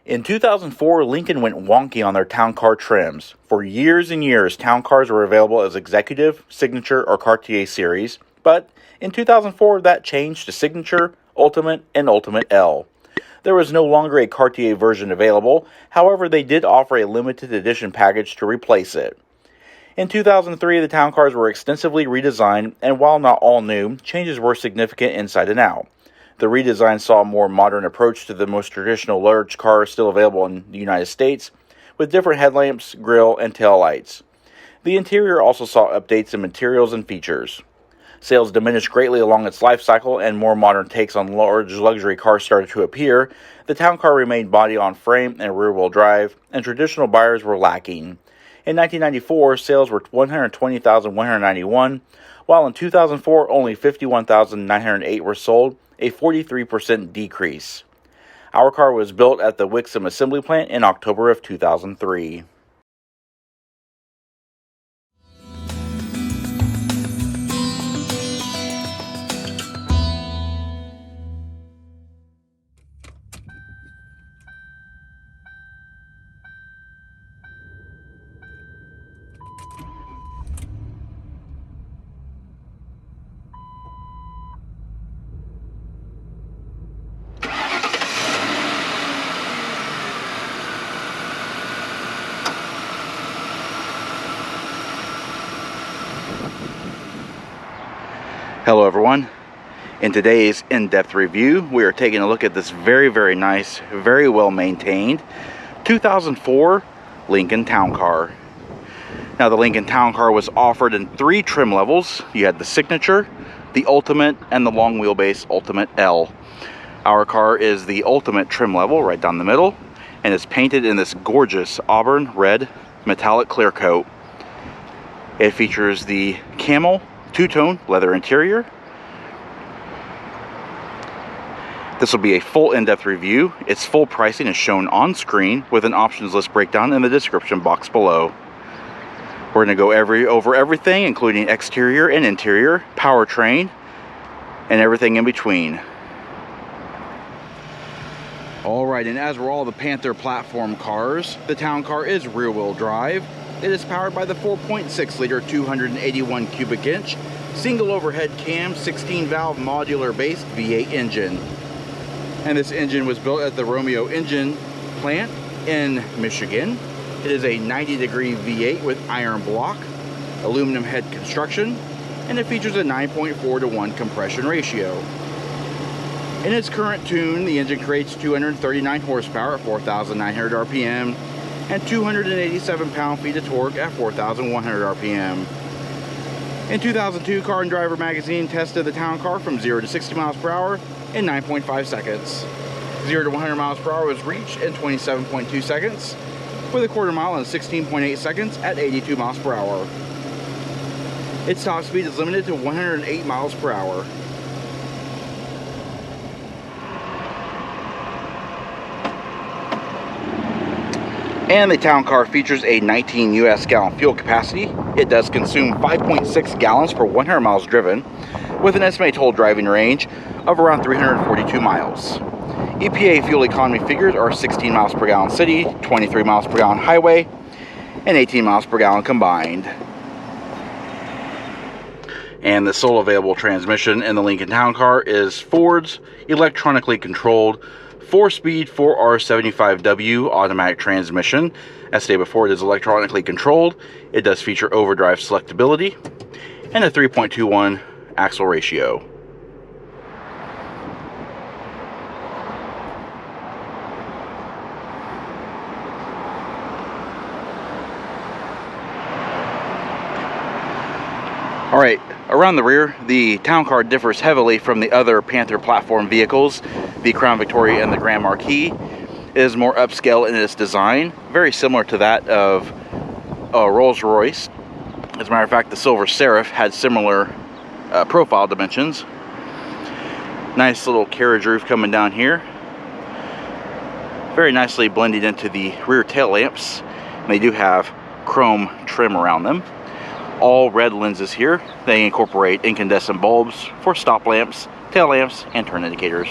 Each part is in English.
In 2004, Lincoln went wonky on their town car trims. For years and years, town cars were available as Executive, Signature, or Cartier series, but in 2004 that changed to Signature, Ultimate, and Ultimate L. There was no longer a Cartier version available, however they did offer a limited edition package to replace it. In 2003, the town cars were extensively redesigned, and while not all new, changes were significant inside and out. The redesign saw a more modern approach to the most traditional large cars still available in the United States, with different headlamps, grille, and taillights. The interior also saw updates in materials and features. Sales diminished greatly along its life cycle, and more modern takes on large luxury cars started to appear. The town car remained body-on-frame and rear-wheel drive, and traditional buyers were lacking. In 1994, sales were 120,191, while in 2004 only 51,908 were sold, a 43% decrease. Our car was built at the Wixom Assembly Plant in October of 2003. Hello everyone. In today's in-depth review, we are taking a look at this very nice, very well maintained 2004 Lincoln Town Car. Now the Lincoln Town Car was offered in 3 trim levels. You had the Signature, the Ultimate, and the long wheelbase Ultimate L. Our car is the Ultimate trim level right down the middle, and is painted in this gorgeous auburn red metallic clear coat. It features the camel two-tone leather interior. This will be a full in-depth review. Its full pricing is shown on screen with an options list breakdown in the description box below. We're going to go over everything, including exterior and interior, powertrain, and everything in between. Alright, and as were all the Panther platform cars, the Town Car is rear-wheel drive. It is powered by the 4.6-liter 281 cubic inch single overhead cam 16-valve modular base V8 engine. And this engine was built at the Romeo Engine Plant in Michigan. It is a 90-degree V8 with iron block, aluminum head construction, and it features a 9.4:1 compression ratio. In its current tune, the engine creates 239 horsepower at 4,900 RPM and 287 pound-feet of torque at 4,100 RPM. In 2002, Car and Driver magazine tested the Town Car from 0 to 60 miles per hour in 9.5 seconds. 0 to 100 miles per hour was reached in 27.2 seconds, with a quarter mile in 16.8 seconds at 82 miles per hour. Its top speed is limited to 108 miles per hour. And the Town Car features a 19 US gallon fuel capacity. It does consume 5.6 gallons per 100 miles driven, with an estimated total driving range of around 342 miles. EPA fuel economy figures are 16 miles per gallon city, 23 miles per gallon highway, and 18 miles per gallon combined. And the sole available transmission in the Lincoln Town Car is Ford's electronically controlled 4-speed 4R75W automatic transmission. As stated before, it is electronically controlled. It does feature overdrive selectability and a 3.21 axle ratio. Alright, around the rear, the Town Car differs heavily from the other Panther platform vehicles, the Crown Victoria and the Grand Marquis. It is more upscale in its design, very similar to that of Rolls-Royce. As a matter of fact, the Silver Seraph had similar profile dimensions. Nice little carriage roof coming down here. Very nicely blended into the rear tail lamps. They do have chrome trim around them. All red lenses here. They incorporate incandescent bulbs for stop lamps, tail lamps, and turn indicators.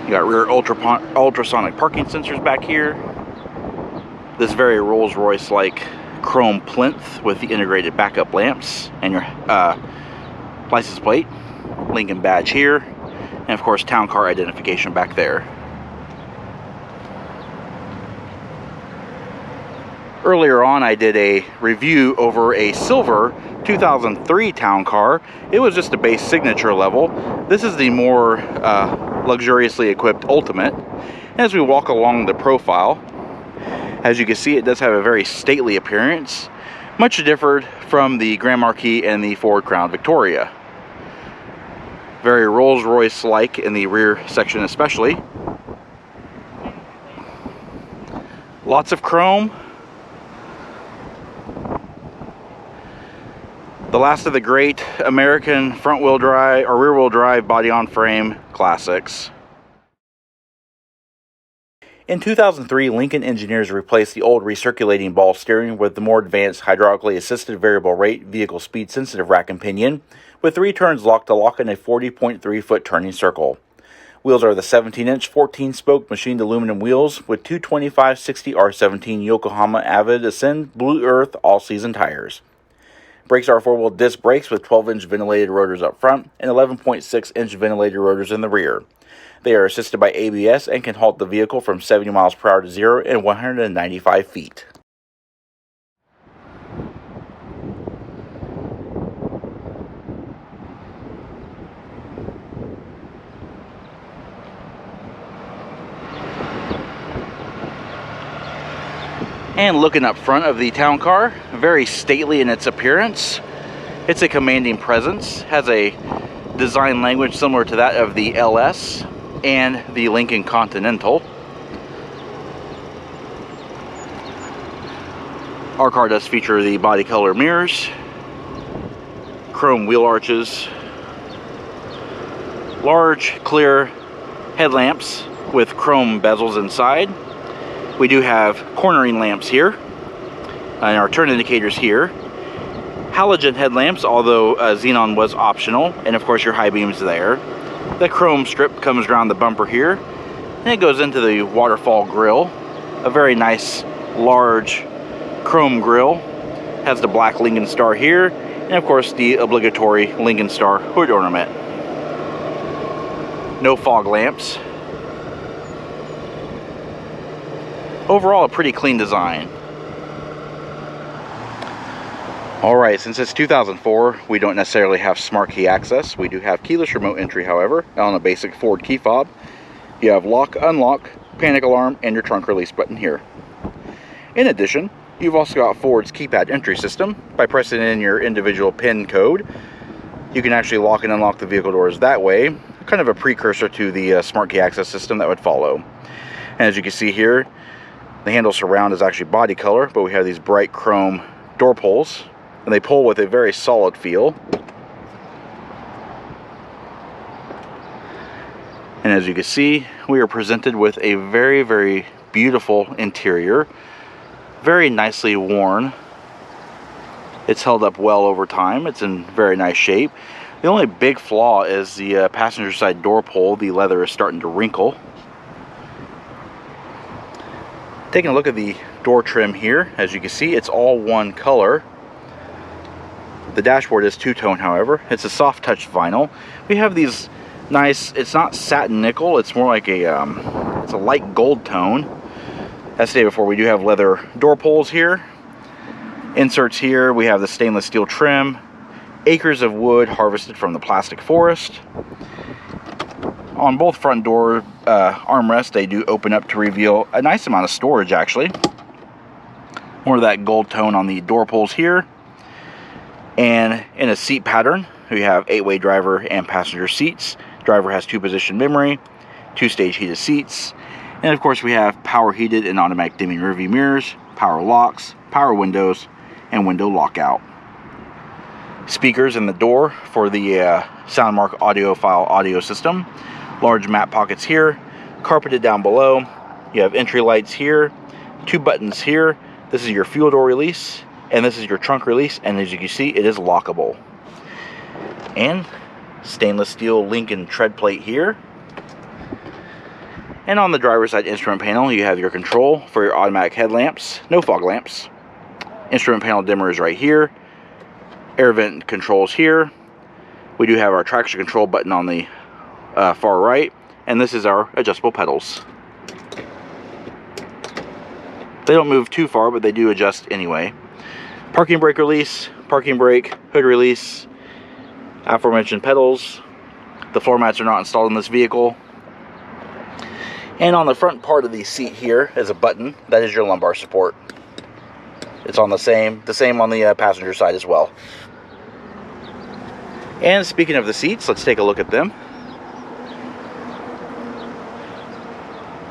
You got rear ultrasonic parking sensors back here. This very Rolls-Royce-like chrome plinth with the integrated backup lamps and your license plate, Lincoln badge here, and of course town car identification back there. Earlier on, I did a review over a silver 2003 town car. It was just a base signature level. This is the more luxuriously equipped Ultimate. As we walk along the profile, as you can see, it does have a very stately appearance, much different from the Grand Marquis and the Ford Crown Victoria. Very Rolls-Royce-like in the rear section especially. Lots of chrome. The last of the great American front-wheel drive or rear-wheel drive body-on-frame classics. In 2003, Lincoln engineers replaced the old recirculating ball steering with the more advanced hydraulically assisted variable rate vehicle speed sensitive rack and pinion with 3 turns lock-to-lock in a 40.3-foot turning circle. Wheels are the 17-inch 14-spoke machined aluminum wheels with 225/60 R17 Yokohama Avid Ascend Blue Earth all-season tires. Brakes are 4-wheel disc brakes with 12-inch ventilated rotors up front and 11.6-inch ventilated rotors in the rear. They are assisted by ABS and can halt the vehicle from 70 miles per hour to 0 in 195 feet. And looking up front of the town car, very stately in its appearance. It's a commanding presence, has a design language similar to that of the LS and the Lincoln Continental. Our car does feature the body color mirrors, chrome wheel arches, large clear headlamps with chrome bezels inside. We do have cornering lamps here, and our turn indicators here. Halogen headlamps, although xenon was optional, and of course your high beams there. The chrome strip comes around the bumper here, and it goes into the waterfall grille. A very nice, large chrome grille. Has the black Lincoln Star here, and of course the obligatory Lincoln Star hood ornament. No fog lamps. Overall, a pretty clean design. Alright, since it's 2004, we don't necessarily have smart key access. We do have keyless remote entry, however, on a basic Ford key fob. You have lock, unlock, panic alarm, and your trunk release button here. In addition, you've also got Ford's keypad entry system. By pressing in your individual PIN code, you can actually lock and unlock the vehicle doors that way. Kind of a precursor to the smart key access system that would follow. And as you can see here, the handle surround is actually body color, but we have these bright chrome door pulls, and they pull with a very solid feel. And as you can see, we are presented with a very, very beautiful interior, very nicely worn. It's held up well over time. It's in very nice shape. The only big flaw is the passenger side door pull. The leather is starting to wrinkle. Taking a look at the door trim here, as you can see, it's all one color. The dashboard is two-tone, however. It's a soft touch vinyl. We have these nice, it's not satin nickel, it's more like it's a light gold tone. As stated before, we do have leather door pulls here. Inserts here, we have the stainless steel trim. Acres of wood harvested from the plastic forest. On both front door armrests, they do open up to reveal a nice amount of storage, actually. More of that gold tone on the door pulls here. And in a seat pattern, we have 8-way driver and passenger seats. Driver has 2-position memory, 2-stage heated seats. And of course, we have power heated and automatic dimming rearview mirrors, power locks, power windows, and window lockout. Speakers in the door for the SoundMark audiophile audio system. Large map pockets here, carpeted down below. You have entry lights here, 2 buttons here. This is your fuel door release, and this is your trunk release, and as you can see, it is lockable. And stainless steel Lincoln tread plate here. And on the driver's side instrument panel, you have your control for your automatic headlamps, no fog lamps. Instrument panel dimmer is right here. Air vent controls here. We do have our traction control button on the far right. And this is our adjustable pedals. They don't move too far, but they do adjust anyway. Parking brake release, parking brake, hood release, aforementioned pedals. The floor mats are not installed in this vehicle. And on the front part of the seat here is a button. That is your lumbar support. It's on the same on the passenger side as well. And speaking of the seats, let's take a look at them.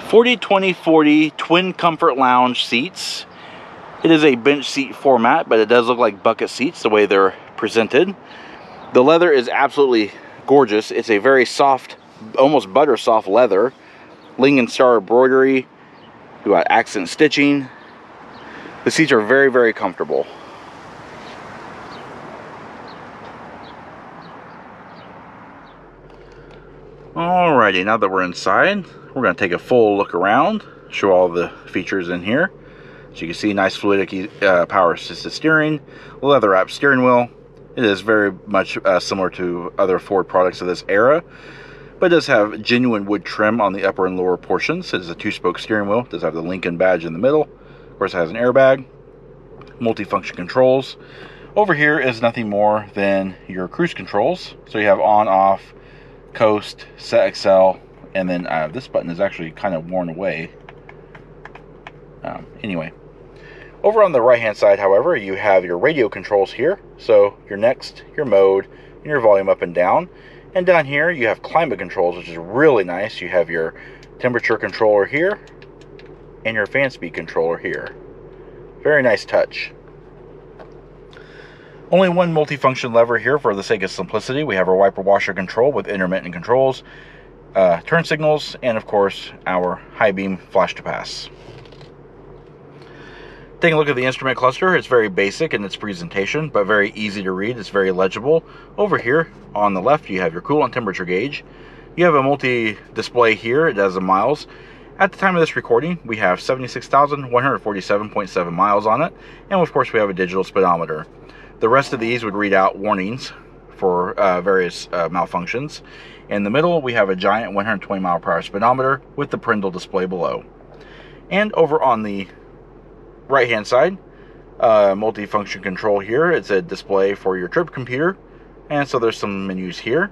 40-20-40 twin comfort lounge seats. It is a bench seat format, but it does look like bucket seats the way they're presented. The leather is absolutely gorgeous. It's a very soft, almost butter soft leather. Ling & Star embroidery. We got accent stitching. The seats are very, very comfortable. Alrighty, now that we're inside, we're going to take a full look around, show all the features in here. So you can see nice fluidic power assisted steering, leather wrapped steering wheel. It is very much similar to other Ford products of this era, but it does have genuine wood trim on the upper and lower portions. It is a 2-spoke steering wheel. It does have the Lincoln badge in the middle. Of course, it has an airbag, multifunction controls. Over here is nothing more than your cruise controls. So you have on, off, coast, set XL, and then this button is actually kind of worn away. Anyway, over on the right hand side, however, you have your radio controls here. So your next, your mode, and your volume up and down. And down here you have climate controls, which is really nice. You have your temperature controller here and your fan speed controller here. Very nice touch. Only one multifunction lever here for the sake of simplicity. We have our wiper washer control with intermittent controls, turn signals, and of course our high beam flash to pass. Taking a look at the instrument cluster, it's very basic in its presentation, but very easy to read. It's very legible. Over here on the left, you have your coolant temperature gauge. You have a multi-display here. It has the miles. At the time of this recording, we have 76,147.7 miles on it. And of course, we have a digital speedometer. The rest of these would read out warnings for various malfunctions. In the middle, we have a giant 120 mile per hour speedometer with the parental display below. And over on the right hand side, multifunction control here. It's a display for your trip computer, and so there's some menus here.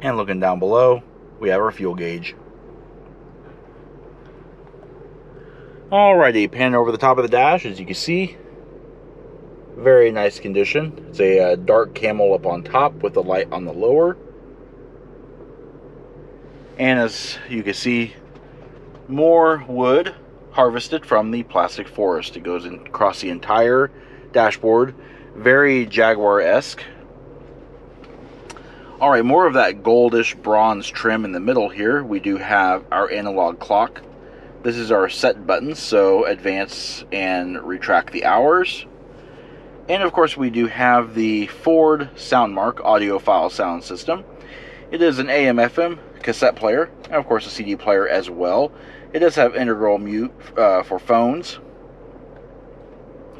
And looking down below, we have our fuel gauge. Alrighty, pan over the top of the dash. As you can see, very nice condition. It's a dark camel up on top with the light on the lower. And as you can see, more wood harvested from the plastic forest. It goes across the entire dashboard. Very Jaguar-esque. Alright, more of that goldish bronze trim in the middle here. We do have our analog clock. This is our set buttons, so advance and retract the hours. And of course we do have the Ford Soundmark audiophile sound system. It is an AM/FM cassette player, and of course a CD player as well. It does have integral mute for phones.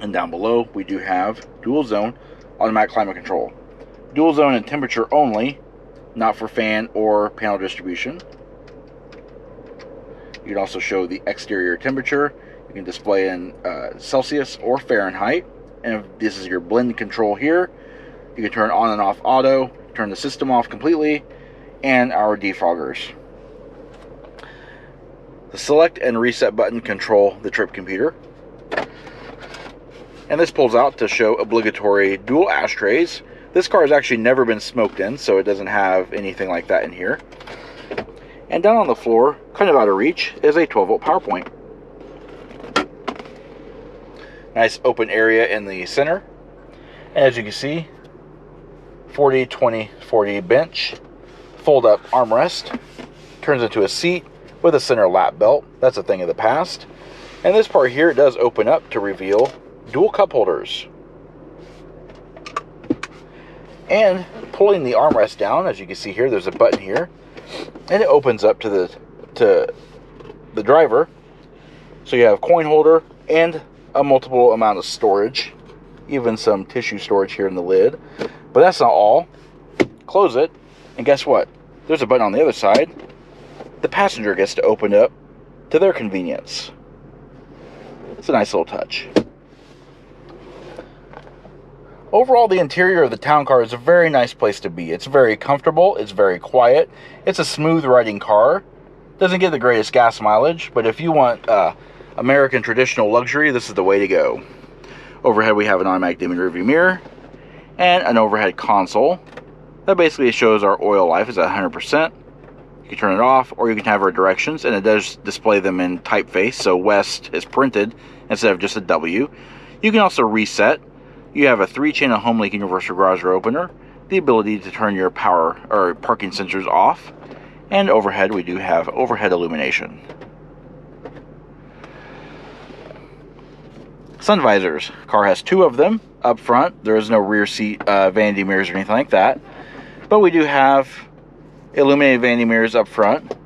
And down below, we do have dual zone automatic climate control. Dual zone and temperature only, not for fan or panel distribution. You can also show the exterior temperature. You can display in Celsius or Fahrenheit. And if this is your blend control here, you can turn on and off auto, turn the system off completely, and our defoggers. The select and reset button control the trip computer. And this pulls out to show obligatory dual ashtrays. This car has actually never been smoked in, so it doesn't have anything like that in here. And down on the floor, kind of out of reach, is a 12-volt power point. Nice open area in the center. And as you can see, 40-20-40 bench, fold-up armrest, turns into a seat with a center lap belt. That's a thing of the past. And this part here does open up to reveal dual cup holders. And pulling the armrest down, as you can see here, there's a button here. and it opens up to the driver. So you have coin holder and a multiple amount of storage, even some tissue storage here in the lid. But that's not all. Close it, and guess what? There's a button on the other side. The passenger gets to open up to their convenience. It's a nice little touch. Overall, the interior of the town car is a very nice place to be. It's very comfortable, it's very quiet, it's a smooth riding car. Doesn't get the greatest gas mileage, but if you want American traditional luxury, this is the way to go. Overhead we have an automatic dimming rearview mirror and an overhead console. That basically shows our oil life is at 100%. You can turn it off, or you can have our directions, and it does display them in typeface, so west is printed instead of just a W. You can also reset. You have a 3-channel home link universal garage door opener, the ability to turn your power or parking sensors off, and overhead we do have overhead illumination. Sun visors. Car has 2 of them up front. There is no rear seat vanity mirrors or anything like that, but we do have illuminated vanity mirrors up front,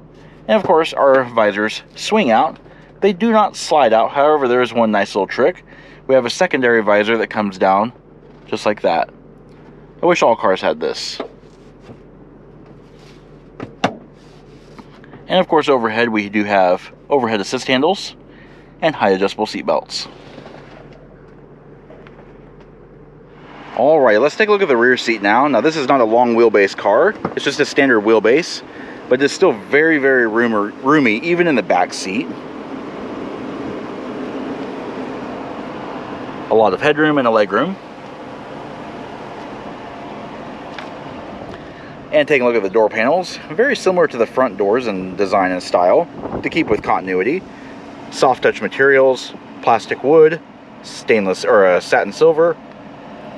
and of course our visors swing out. They do not slide out. However, there is one nice little trick. We have a secondary visor that comes down just like that. I wish all cars had this. And of course overhead we do have overhead assist handles and height adjustable seat belts. Alright, let's take a look at the rear seat now. Now this is not a long wheelbase car, it's just a standard wheelbase, but it's still very, very roomy even in the back seat. A lot of headroom and a legroom. And taking a look at the door panels, very similar to the front doors in design and style, to keep with continuity. Soft touch materials, plastic wood, stainless or satin silver.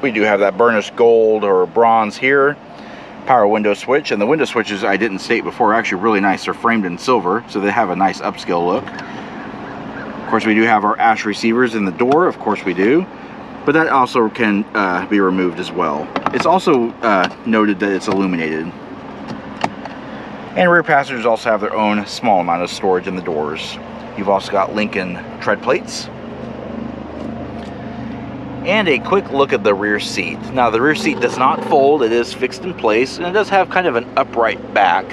We do have that burnished gold or bronze here. Power window switch, and the window switches I didn't state before are actually really nice. They're framed in silver, so they have a nice upscale look. Of course, we do have our ash receivers in the door, of course we do, but that also can be removed as well. It's also noted that it's illuminated. And rear passengers also have their own small amount of storage in the doors. You've also got Lincoln tread plates. And a quick look at the rear seat. Now the rear seat does not fold, it is fixed in place, and it does have kind of an upright back.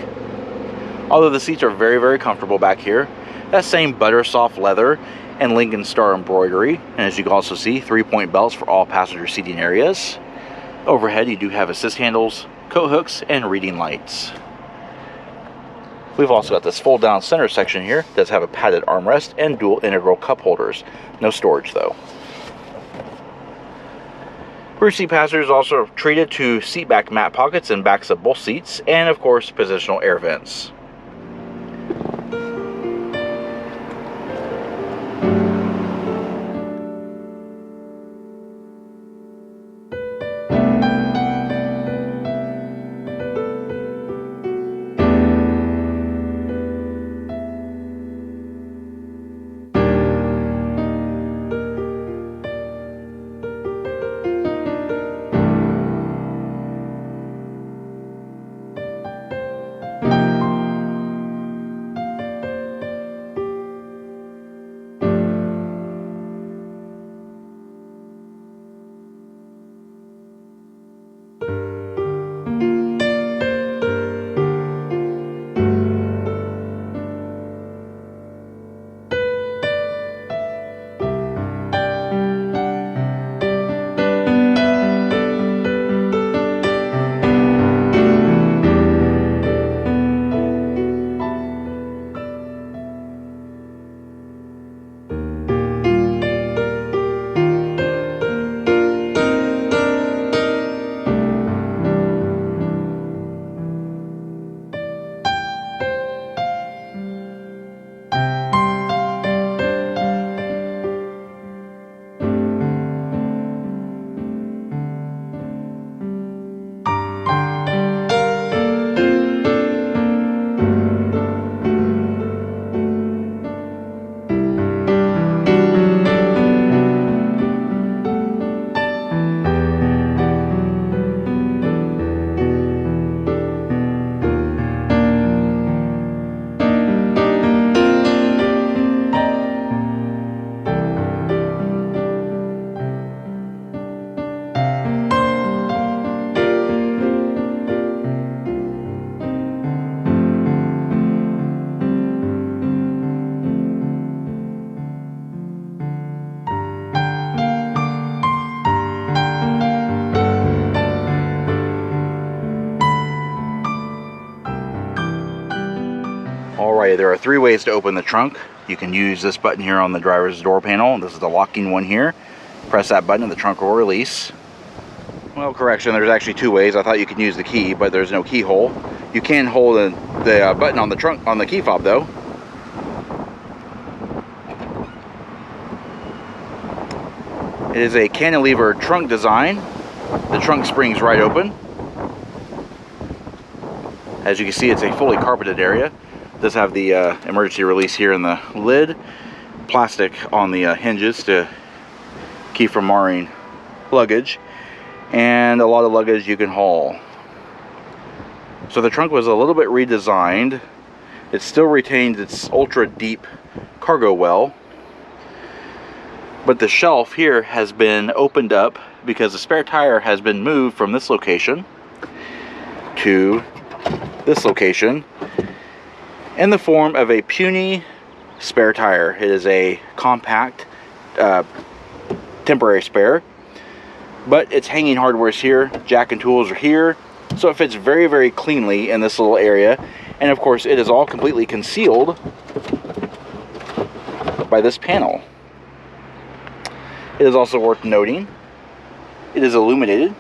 Although the seats are very, very comfortable back here. That same butter soft leather and Lincoln Star embroidery, and as you can also see, 3-point belts for all passenger seating areas. Overhead you do have assist handles, coat hooks, and reading lights. We've also got this fold down center section here. It does have a padded armrest and dual integral cup holders. No storage though. Rear seat passengers also treated to seat back mat pockets in backs of both seats, and of course positional air vents. Alright, there are 3 ways to open the trunk. You can use this button here on the driver's door panel. This is the locking one here. Press that button and the trunk will release. Well, correction, there's actually 2 ways. I thought you could use the key, but there's no keyhole. You can hold the button on the trunk, on the key fob though. It is a cantilever trunk design. The trunk springs right open. As you can see, it's a fully carpeted area. It does have the emergency release here in the lid. Plastic on the hinges to keep from marring luggage. And a lot of luggage you can haul. So the trunk was a little bit redesigned. It still retains its ultra deep cargo well. But the shelf here has been opened up because the spare tire has been moved from this location to this location in the form of a puny spare tire. It is a compact temporary spare, but its hanging hardware is here, jack and tools are here, so it fits very, very cleanly in this little area. And of course it is all completely concealed by this panel. It is also worth noting it is illuminated,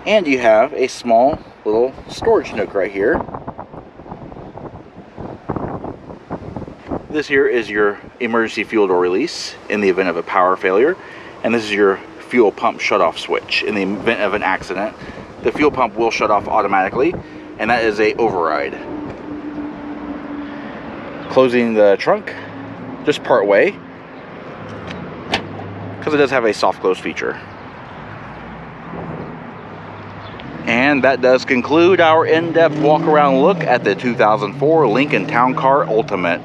and you have a small little storage nook right here. This here is your emergency fuel door release in the event of a power failure, and this is your fuel pump shut-off switch in the event of an accident. The fuel pump will shut off automatically, and that is a override. Closing the trunk just part way, because it does have a soft close feature. And that does conclude our in-depth walk-around look at the 2004 Lincoln Town Car Ultimate.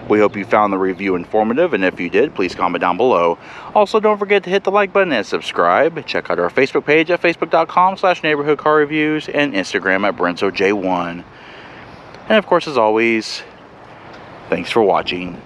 We hope you found the review informative, and if you did, please comment down below. Also, don't forget to hit the like button and subscribe. Check out our Facebook page at facebook.com/neighborhoodcarreviews and Instagram at BrensoJ1. And of course, as always, thanks for watching.